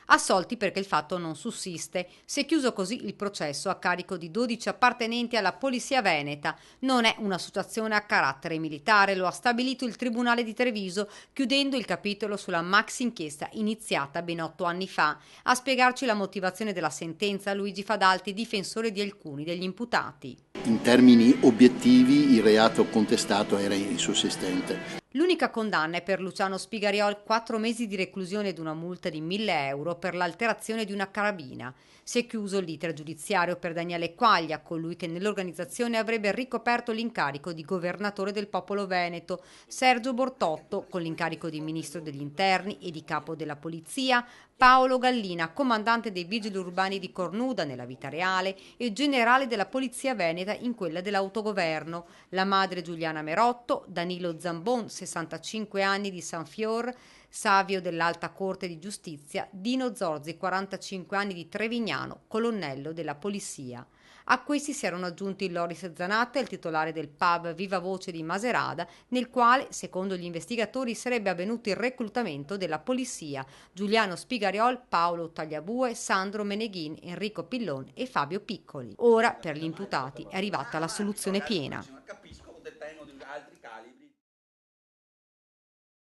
Assolti perché il fatto non sussiste. Si è chiuso così il processo a carico di 12 appartenenti alla Polizia Veneta. Non è una situazione a carattere militare, lo ha stabilito il Tribunale di Treviso, chiudendo il capitolo sulla maxi inchiesta iniziata ben 8 anni fa. A spiegarci la motivazione della sentenza Luigi Fadalti, difensore di alcuni degli imputati. In termini obiettivi il reato contestato era insussistente. L'unica condanna è per Luciano Spigariol, 4 mesi di reclusione ed una multa di 1.000 euro per l'alterazione di una carabina. Si è chiuso l'iter giudiziario per Daniele Quaglia, colui che nell'organizzazione avrebbe ricoperto l'incarico di governatore del popolo veneto, Sergio Bortotto, con l'incarico di ministro degli interni e di capo della polizia, Paolo Gallina, comandante dei vigili urbani di Cornuda nella vita reale e generale della polizia veneta in quella dell'autogoverno, la madre Giuliana Merotto, Danilo Zambon, 65 anni di San Fior, Savio dell'Alta Corte di Giustizia, Dino Zorzi, 45 anni di Trevignano, colonnello della polizia. A questi si erano aggiunti Loris Zanatta, il titolare del pub Viva Voce di Maserada, nel quale, secondo gli investigatori, sarebbe avvenuto il reclutamento della polizia: Giuliano Spigariol, Paolo Tagliabue, Sandro Meneghin, Enrico Pillon e Fabio Piccoli. Ora, per gli imputati, è arrivata la soluzione piena.